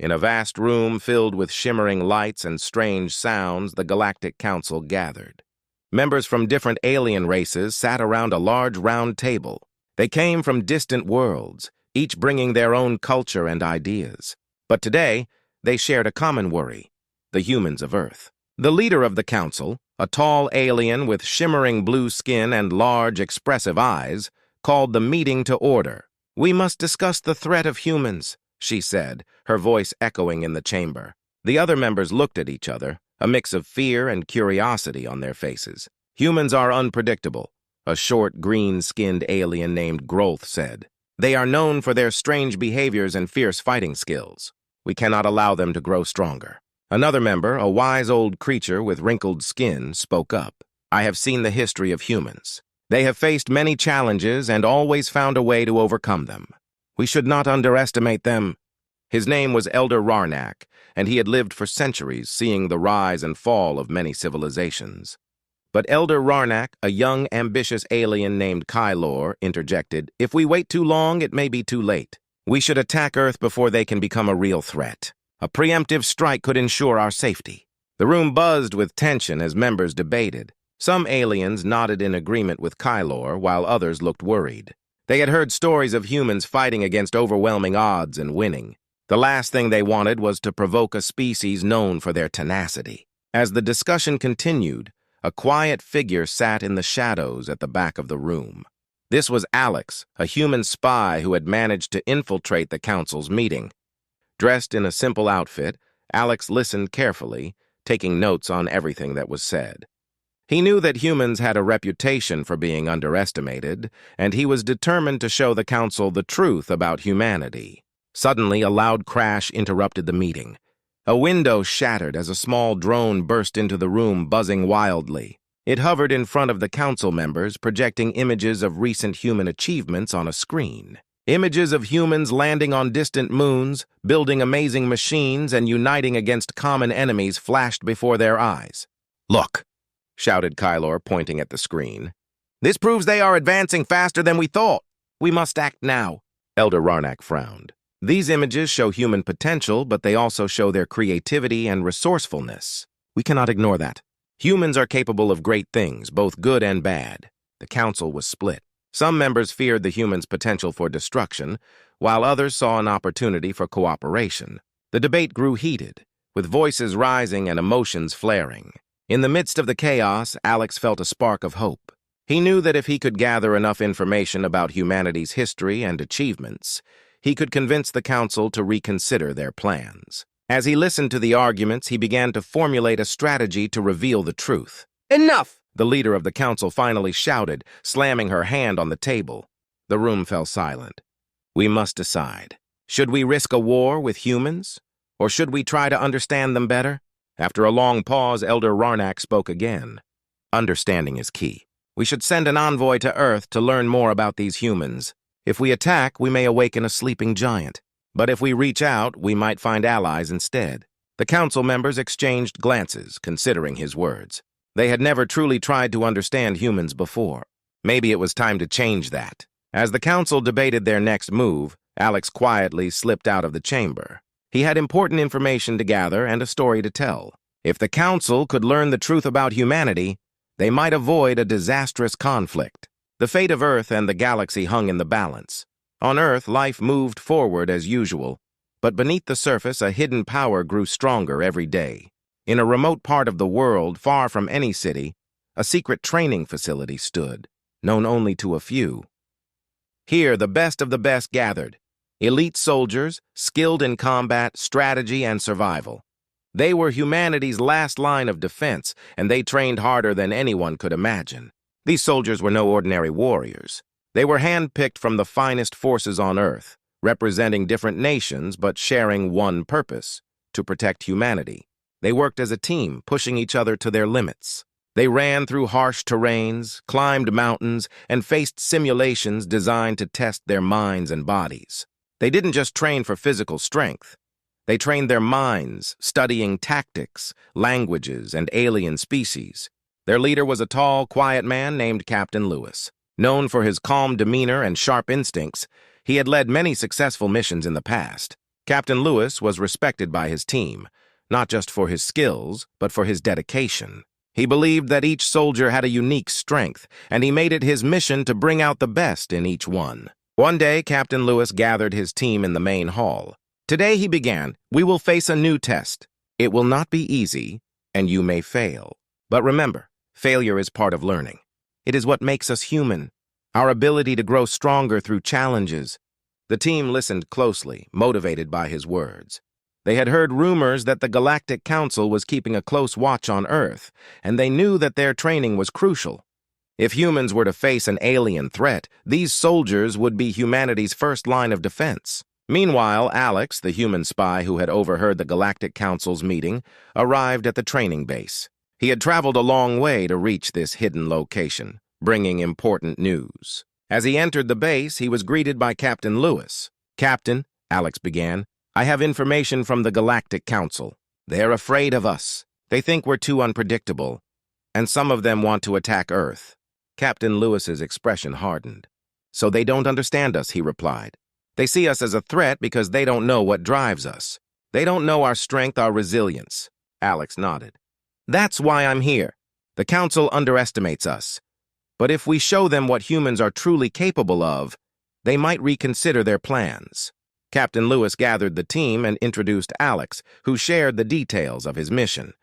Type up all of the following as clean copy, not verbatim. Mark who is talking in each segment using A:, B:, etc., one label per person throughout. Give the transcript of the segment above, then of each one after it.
A: In a vast room filled with shimmering lights and strange sounds, the Galactic Council gathered. Members from different alien races sat around a large round table. They came from distant worlds, each bringing their own culture and ideas. But today, they shared a common worry: the humans of Earth. The leader of the council, a tall alien with shimmering blue skin and large, expressive eyes, called the meeting to order. "We must discuss the threat of humans," she said, her voice echoing in the chamber. The other members looked at each other, a mix of fear and curiosity on their faces. "Humans are unpredictable," a short, green-skinned alien named Growth said. "They are known for their strange behaviors and fierce fighting skills. We cannot allow them to grow stronger." Another member, a wise old creature with wrinkled skin, spoke up. "I have seen the history of humans. They have faced many challenges and always found a way to overcome them. We should not underestimate them." His name was Elder Rarnak, and he had lived for centuries, seeing the rise and fall of many civilizations. But Elder Rarnak, a young, ambitious alien named Kylor, interjected, "If we wait too long, it may be too late. We should attack Earth before they can become a real threat. A preemptive strike could ensure our safety." The room buzzed with tension as members debated. Some aliens nodded in agreement with Kylor, while others looked worried. They had heard stories of humans fighting against overwhelming odds and winning. The last thing they wanted was to provoke a species known for their tenacity. As the discussion continued, a quiet figure sat in the shadows at the back of the room. This was Alex, a human spy who had managed to infiltrate the council's meeting. Dressed in a simple outfit, Alex listened carefully, taking notes on everything that was said. He knew that humans had a reputation for being underestimated, and he was determined to show the council the truth about humanity. Suddenly, a loud crash interrupted the meeting. A window shattered as a small drone burst into the room, buzzing wildly. It hovered in front of the council members, projecting images of recent human achievements on a screen. Images of humans landing on distant moons, building amazing machines, and uniting against common enemies flashed before their eyes. "Look!" shouted Kylor, pointing at the screen. "This proves they are advancing faster than we thought. We must act now." Elder Rarnak frowned. "These images show human potential, but they also show their creativity and resourcefulness. We cannot ignore that. Humans are capable of great things, both good and bad." The council was split. Some members feared the humans' potential for destruction, while others saw an opportunity for cooperation. The debate grew heated, with voices rising and emotions flaring. In the midst of the chaos, Alex felt a spark of hope. He knew that if he could gather enough information about humanity's history and achievements, he could convince the council to reconsider their plans. As he listened to the arguments, he began to formulate a strategy to reveal the truth. "Enough!" the leader of the council finally shouted, slamming her hand on the table. The room fell silent. "We must decide. Should we risk a war with humans? Or should we try to understand them better?" After a long pause, Elder Rarnak spoke again. "Understanding is key. We should send an envoy to Earth to learn more about these humans. If we attack, we may awaken a sleeping giant. But if we reach out, we might find allies instead." The council members exchanged glances, considering his words. They had never truly tried to understand humans before. Maybe it was time to change that. As the council debated their next move, Alex quietly slipped out of the chamber. He had important information to gather and a story to tell. If the council could learn the truth about humanity, they might avoid a disastrous conflict. The fate of Earth and the galaxy hung in the balance. On Earth, life moved forward as usual, but beneath the surface, a hidden power grew stronger every day. In a remote part of the world, far from any city, a secret training facility stood, known only to a few. Here, the best of the best gathered. Elite soldiers, skilled in combat, strategy, and survival. They were humanity's last line of defense, and they trained harder than anyone could imagine. These soldiers were no ordinary warriors. They were handpicked from the finest forces on Earth, representing different nations but sharing one purpose: to protect humanity. They worked as a team, pushing each other to their limits. They ran through harsh terrains, climbed mountains, and faced simulations designed to test their minds and bodies. They didn't just train for physical strength. They trained their minds, studying tactics, languages, and alien species. Their leader was a tall, quiet man named Captain Lewis. Known for his calm demeanor and sharp instincts, he had led many successful missions in the past. Captain Lewis was respected by his team, not just for his skills, but for his dedication. He believed that each soldier had a unique strength, and he made it his mission to bring out the best in each one. One day, Captain Lewis gathered his team in the main hall. Today, he began, "We will face a new test. It will not be easy, and you may fail. But remember, failure is part of learning. It is what makes us human, our ability to grow stronger through challenges." The team listened closely, motivated by his words. They had heard rumors that the Galactic Council was keeping a close watch on Earth, and they knew that their training was crucial. If humans were to face an alien threat, these soldiers would be humanity's first line of defense. Meanwhile, Alex, the human spy who had overheard the Galactic Council's meeting, arrived at the training base. He had traveled a long way to reach this hidden location, bringing important news. As he entered the base, he was greeted by Captain Lewis. "Captain," Alex began, "I have information from the Galactic Council. They're afraid of us. They think we're too unpredictable, and some of them want to attack Earth." Captain Lewis's expression hardened. "So they don't understand us," he replied. "They see us as a threat because they don't know what drives us. They don't know our strength, our resilience." Alex nodded. "That's why I'm here. The Council underestimates us. But if we show them what humans are truly capable of, they might reconsider their plans." Captain Lewis gathered the team and introduced Alex, who shared the details of his mission.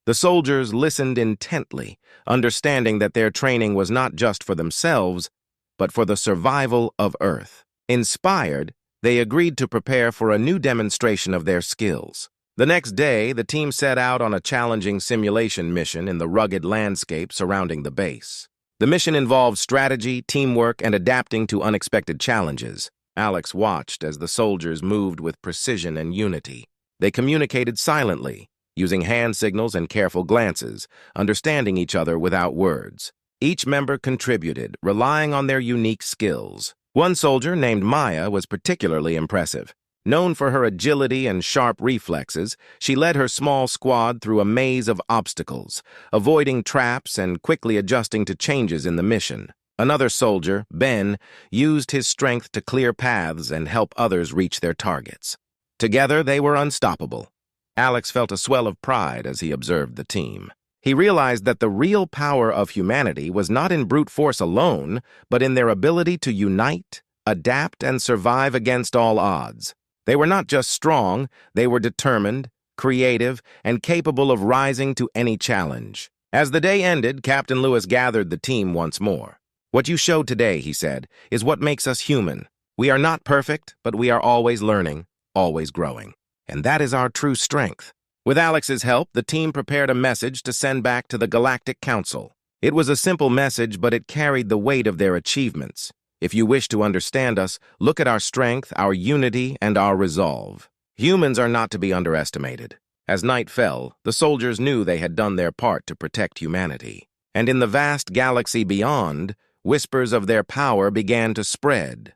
A: The soldiers listened intently, understanding that their training was not just for themselves, but for the survival of Earth. Inspired, they agreed to prepare for a new demonstration of their skills. The next day, the team set out on a challenging simulation mission in the rugged landscape surrounding the base. The mission involved strategy, teamwork, and adapting to unexpected challenges. Alex watched as the soldiers moved with precision and unity. They communicated silently, using hand signals and careful glances, understanding each other without words. Each member contributed, relying on their unique skills. One soldier, named Maya, was particularly impressive. Known for her agility and sharp reflexes, she led her small squad through a maze of obstacles, avoiding traps and quickly adjusting to changes in the mission. Another soldier, Ben, used his strength to clear paths and help others reach their targets. Together, they were unstoppable. Alex felt a swell of pride as he observed the team. He realized that the real power of humanity was not in brute force alone, but in their ability to unite, adapt, and survive against all odds. They were not just strong, they were determined, creative, and capable of rising to any challenge. As the day ended, Captain Lewis gathered the team once more. "What you showed today," he said, "is what makes us human. We are not perfect, but we are always learning, always growing. And that is our true strength." With Alex's help, the team prepared a message to send back to the Galactic Council. It was a simple message, but it carried the weight of their achievements. "If you wish to understand us, look at our strength, our unity, and our resolve. Humans are not to be underestimated." As night fell, the soldiers knew they had done their part to protect humanity. And in the vast galaxy beyond, whispers of their power began to spread.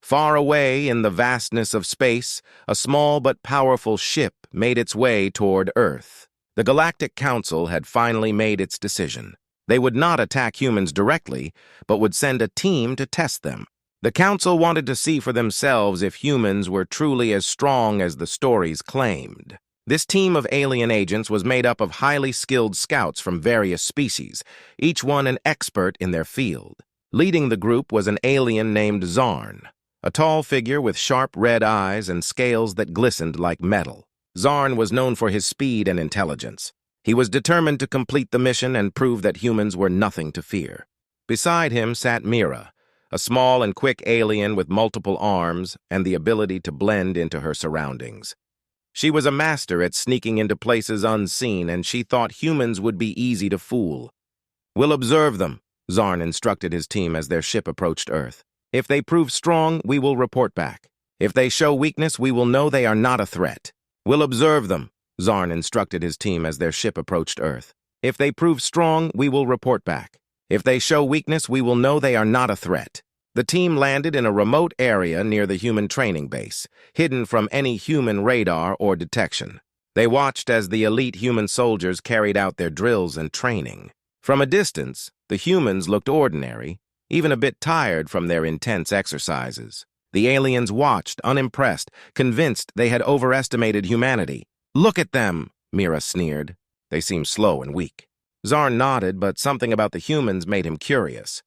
A: Far away in the vastness of space, a small but powerful ship made its way toward Earth. The Galactic Council had finally made its decision. They would not attack humans directly, but would send a team to test them. The Council wanted to see for themselves if humans were truly as strong as the stories claimed. This team of alien agents was made up of highly skilled scouts from various species, each one an expert in their field. Leading the group was an alien named Zarn, a tall figure with sharp red eyes and scales that glistened like metal. Zarn was known for his speed and intelligence. He was determined to complete the mission and prove that humans were nothing to fear. Beside him sat Mira, a small and quick alien with multiple arms and the ability to blend into her surroundings. She was a master at sneaking into places unseen, and she thought humans would be easy to fool. "We'll observe them," Zarn instructed his team as their ship approached Earth. "If they prove strong, we will report back. If they show weakness, we will know they are not a threat." "We'll observe them," Zarn instructed his team as their ship approached Earth. "If they prove strong, we will report back. If they show weakness, we will know they are not a threat." The team landed in a remote area near the human training base, hidden from any human radar or detection. They watched as the elite human soldiers carried out their drills and training. From a distance, the humans looked ordinary, even a bit tired from their intense exercises. The aliens watched, unimpressed, convinced they had overestimated humanity. "Look at them," Mira sneered. "They seem slow and weak." Zarn nodded, but something about the humans made him curious.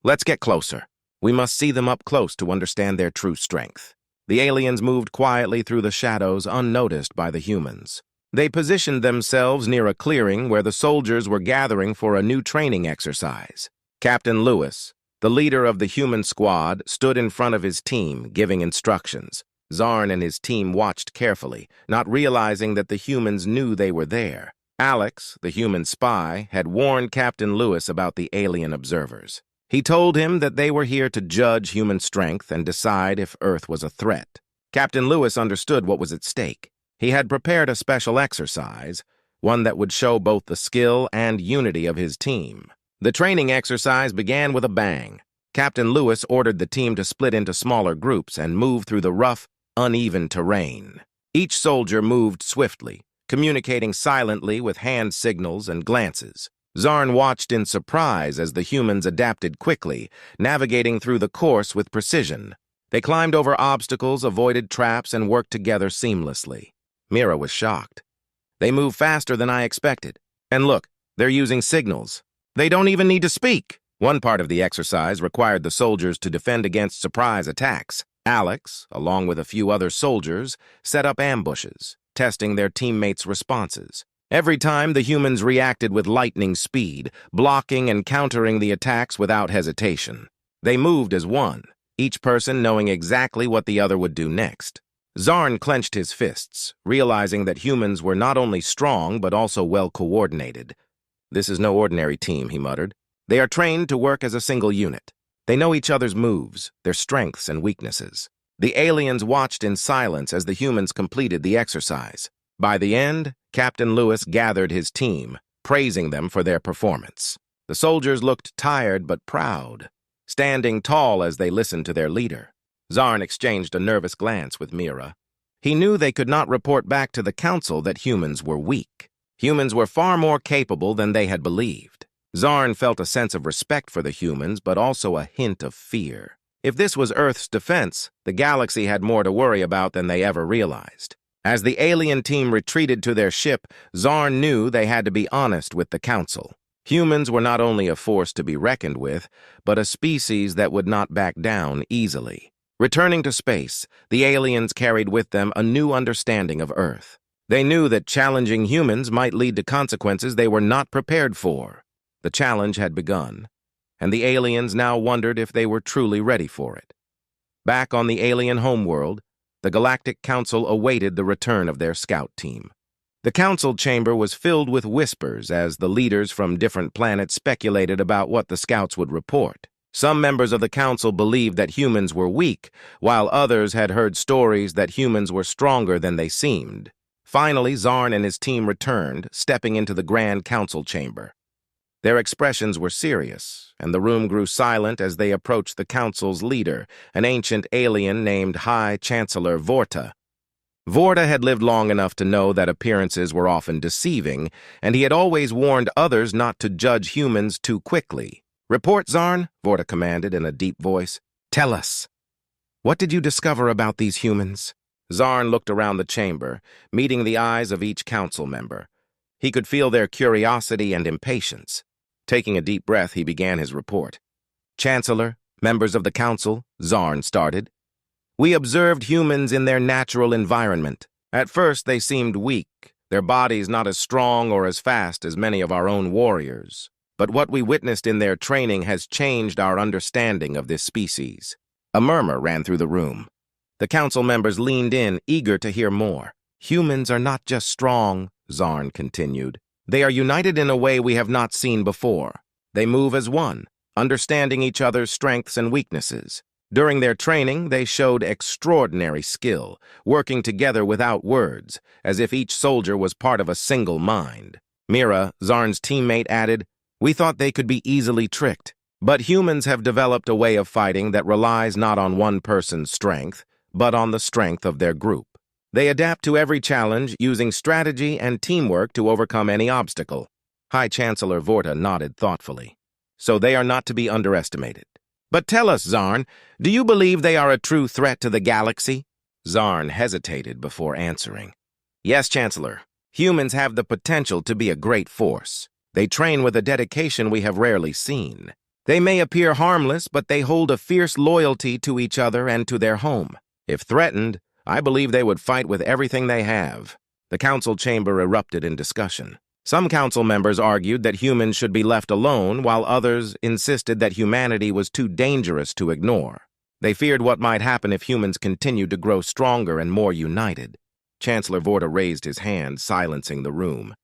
A: "Let's get closer. We must see them up close to understand their true strength." The aliens moved quietly through the shadows, unnoticed by the humans. They positioned themselves near a clearing where the soldiers were gathering for a new training exercise. Captain Lewis, the leader of the human squad, stood in front of his team, giving instructions. Zarn and his team watched carefully, not realizing that the humans knew they were there. Alex, the human spy, had warned Captain Lewis about the alien observers. He told him that they were here to judge human strength and decide if Earth was a threat. Captain Lewis understood what was at stake. He had prepared a special exercise, one that would show both the skill and unity of his team. The training exercise began with a bang. Captain Lewis ordered the team to split into smaller groups and move through the rough, uneven terrain. Each soldier moved swiftly, communicating silently with hand signals and glances. Zarn watched in surprise as the humans adapted quickly, navigating through the course with precision. They climbed over obstacles, avoided traps, and worked together seamlessly. Mira was shocked. "They move faster than I expected. And look, they're using signals. They don't even need to speak." One part of the exercise required the soldiers to defend against surprise attacks. Alex, along with a few other soldiers, set up ambushes, testing their teammates' responses. Every time, the humans reacted with lightning speed, blocking and countering the attacks without hesitation. They moved as one, each person knowing exactly what the other would do next. Zarn clenched his fists, realizing that humans were not only strong but also well-coordinated. "This is no ordinary team," he muttered. "They are trained to work as a single unit. They know each other's moves, their strengths and weaknesses." The aliens watched in silence as the humans completed the exercise. By the end, Captain Lewis gathered his team, praising them for their performance. The soldiers looked tired but proud, standing tall as they listened to their leader. Zarn exchanged a nervous glance with Mira. He knew they could not report back to the council that humans were weak. Humans were far more capable than they had believed. Zarn felt a sense of respect for the humans, but also a hint of fear. If this was Earth's defense, the galaxy had more to worry about than they ever realized. As the alien team retreated to their ship, Zarn knew they had to be honest with the council. Humans were not only a force to be reckoned with, but a species that would not back down easily. Returning to space, the aliens carried with them a new understanding of Earth. They knew that challenging humans might lead to consequences they were not prepared for. The challenge had begun, and the aliens now wondered if they were truly ready for it. Back on the alien homeworld, the Galactic Council awaited the return of their scout team. The council chamber was filled with whispers as the leaders from different planets speculated about what the scouts would report. Some members of the council believed that humans were weak, while others had heard stories that humans were stronger than they seemed. Finally, Zarn and his team returned, stepping into the Grand Council chamber. Their expressions were serious, and the room grew silent as they approached the council's leader, an ancient alien named High Chancellor Vorta. Vorta had lived long enough to know that appearances were often deceiving, and he had always warned others not to judge humans too quickly. "Report, Zarn," Vorta commanded in a deep voice. "Tell us. What did you discover about these humans?" Zarn looked around the chamber, meeting the eyes of each council member. He could feel their curiosity and impatience. Taking a deep breath, he began his report. "Chancellor, members of the council," Zarn started. "We observed humans in their natural environment. At first, they seemed weak, their bodies not as strong or as fast as many of our own warriors. But what we witnessed in their training has changed our understanding of this species." A murmur ran through the room. The council members leaned in, eager to hear more. "Humans are not just strong," Zarn continued. "They are united in a way we have not seen before. They move as one, understanding each other's strengths and weaknesses. During their training, they showed extraordinary skill, working together without words, as if each soldier was part of a single mind." Mira, Zarn's teammate, added, "We thought they could be easily tricked. But humans have developed a way of fighting that relies not on one person's strength, but on the strength of their group. They adapt to every challenge, using strategy and teamwork to overcome any obstacle." High Chancellor Vorta nodded thoughtfully. "So they are not to be underestimated. But tell us, Zarn, do you believe they are a true threat to the galaxy? Zarn hesitated before answering. Yes, Chancellor. Humans have the potential to be a great force. They train with a dedication we have rarely seen. They may appear harmless, but they hold a fierce loyalty to each other and to their home. If threatened, I believe they would fight with everything they have. The council chamber erupted in discussion. Some council members argued that humans should be left alone, while others insisted that humanity was too dangerous to ignore. They feared what might happen if humans continued to grow stronger and more united. Chancellor Vorta raised his hand, silencing the room.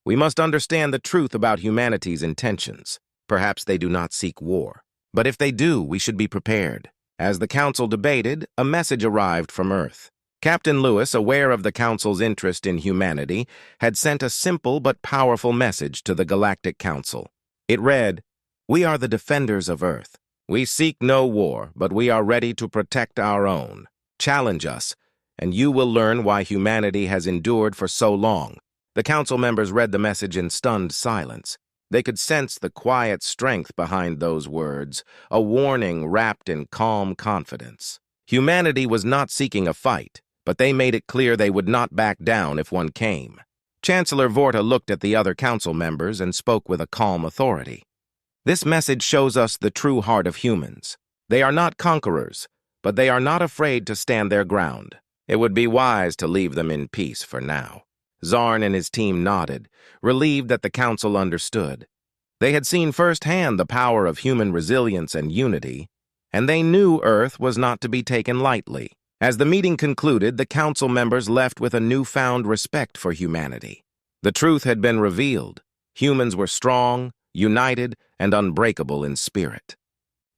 A: We must understand the truth about humanity's intentions. Perhaps they do not seek war. But if they do, we should be prepared. As the council debated, a message arrived from Earth. Captain Lewis, aware of the council's interest in humanity, had sent a simple but powerful message to the Galactic Council. It read, "We are the defenders of Earth. We seek no war, but we are ready to protect our own. Challenge us, and you will learn why humanity has endured for so long." The council members read the message in stunned silence. They could sense the quiet strength behind those words, a warning wrapped in calm confidence. Humanity was not seeking a fight, but they made it clear they would not back down if one came. Chancellor Vorta looked at the other council members and spoke with a calm authority. This message shows us the true heart of humans. They are not conquerors, but they are not afraid to stand their ground. It would be wise to leave them in peace for now. Zarn and his team nodded, relieved that the council understood. They had seen firsthand the power of human resilience and unity, and they knew Earth was not to be taken lightly. As the meeting concluded, the council members left with a newfound respect for humanity. The truth had been revealed. Humans were strong, united, and unbreakable in spirit.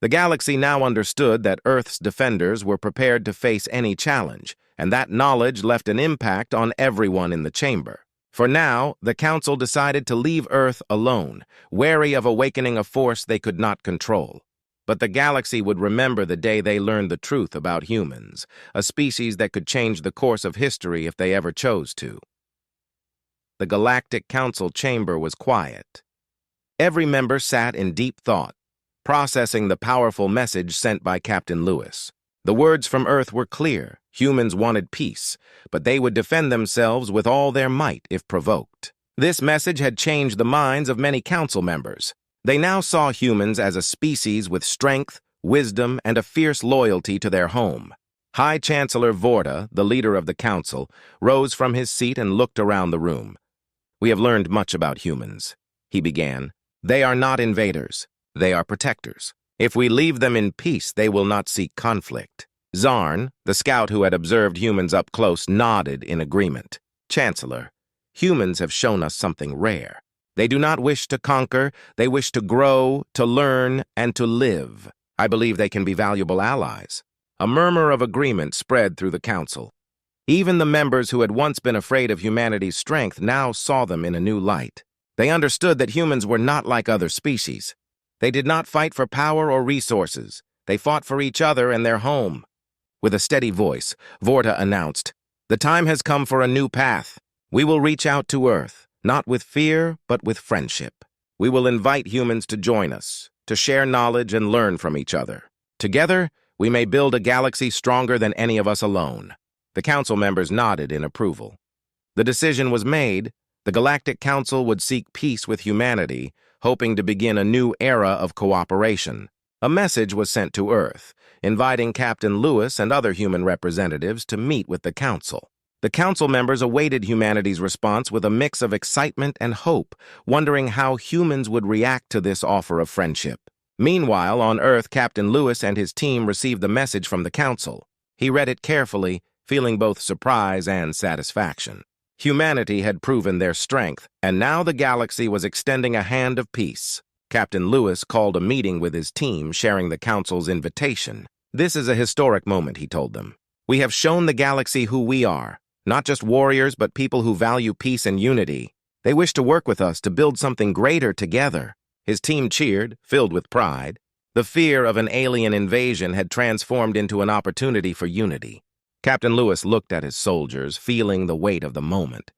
A: The galaxy now understood that Earth's defenders were prepared to face any challenge, and that knowledge left an impact on everyone in the chamber. For now, the council decided to leave Earth alone, wary of awakening a force they could not control. But the galaxy would remember the day they learned the truth about humans, a species that could change the course of history if they ever chose to. The Galactic Council chamber was quiet. Every member sat in deep thought, processing the powerful message sent by Captain Lewis. The words from Earth were clear. Humans wanted peace, but they would defend themselves with all their might if provoked. This message had changed the minds of many council members. They now saw humans as a species with strength, wisdom, and a fierce loyalty to their home. High Chancellor Vorta, the leader of the council, rose from his seat and looked around the room. "We have learned much about humans," he began. "They are not invaders. They are protectors. If we leave them in peace, they will not seek conflict." Zarn, the scout who had observed humans up close, nodded in agreement. "Chancellor, humans have shown us something rare. They do not wish to conquer, they wish to grow, to learn, and to live. I believe they can be valuable allies." A murmur of agreement spread through the council. Even the members who had once been afraid of humanity's strength now saw them in a new light. They understood that humans were not like other species. They did not fight for power or resources. They fought for each other and their home. With a steady voice, Vorta announced, "The time has come for a new path. We will reach out to Earth, not with fear, but with friendship. We will invite humans to join us, to share knowledge and learn from each other. Together, we may build a galaxy stronger than any of us alone." The council members nodded in approval. The decision was made. The Galactic Council would seek peace with humanity, hoping to begin a new era of cooperation. A message was sent to Earth, inviting Captain Lewis and other human representatives to meet with the council. The council members awaited humanity's response with a mix of excitement and hope, wondering how humans would react to this offer of friendship. Meanwhile, on Earth, Captain Lewis and his team received the message from the council. He read it carefully, feeling both surprise and satisfaction. Humanity had proven their strength, and now the galaxy was extending a hand of peace. Captain Lewis called a meeting with his team, sharing the council's invitation. "This is a historic moment," he told them. "We have shown the galaxy who we are, not just warriors, but people who value peace and unity. They wish to work with us to build something greater together." His team cheered, filled with pride. The fear of an alien invasion had transformed into an opportunity for unity. Captain Lewis looked at his soldiers, feeling the weight of the moment.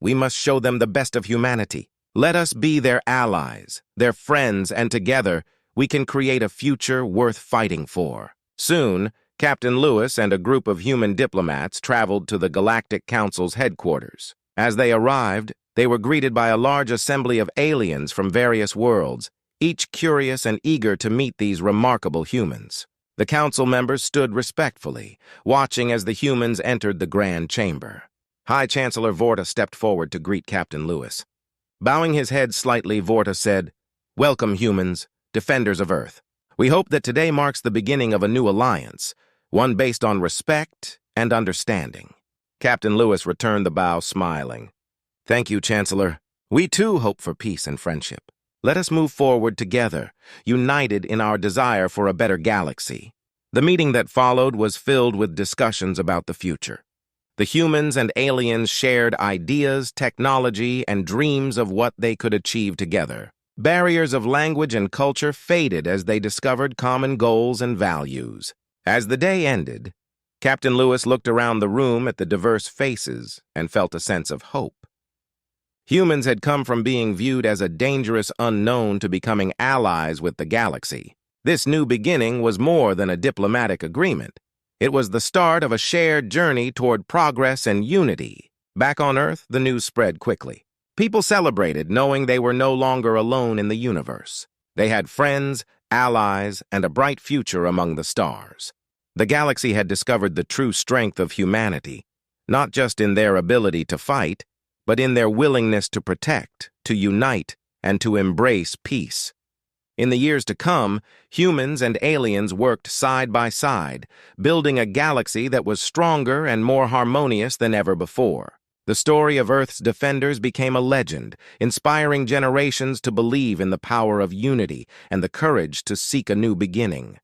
A: "We must show them the best of humanity. Let us be their allies, their friends, and together we can create a future worth fighting for. Soon, Captain Lewis and a group of human diplomats traveled to the Galactic Council's headquarters. As they arrived, they were greeted by a large assembly of aliens from various worlds, each curious and eager to meet these remarkable humans. The council members stood respectfully, watching as the humans entered the grand chamber. High Chancellor Vorta stepped forward to greet Captain Lewis. Bowing his head slightly, Vorta said, "Welcome, humans, defenders of Earth. We hope that today marks the beginning of a new alliance, one based on respect and understanding." Captain Lewis returned the bow, smiling. "Thank you, Chancellor. We too hope for peace and friendship. Let us move forward together, united in our desire for a better galaxy." The meeting that followed was filled with discussions about the future. The humans and aliens shared ideas, technology, and dreams of what they could achieve together. Barriers of language and culture faded as they discovered common goals and values. As the day ended, Captain Lewis looked around the room at the diverse faces and felt a sense of hope. Humans had come from being viewed as a dangerous unknown to becoming allies with the galaxy. This new beginning was more than a diplomatic agreement. It was the start of a shared journey toward progress and unity. Back on Earth, the news spread quickly. People celebrated, knowing they were no longer alone in the universe. They had friends, allies, and a bright future among the stars. The galaxy had discovered the true strength of humanity, not just in their ability to fight, but in their willingness to protect, to unite, and to embrace peace. In the years to come, humans and aliens worked side by side, building a galaxy that was stronger and more harmonious than ever before. The story of Earth's defenders became a legend, inspiring generations to believe in the power of unity and the courage to seek a new beginning.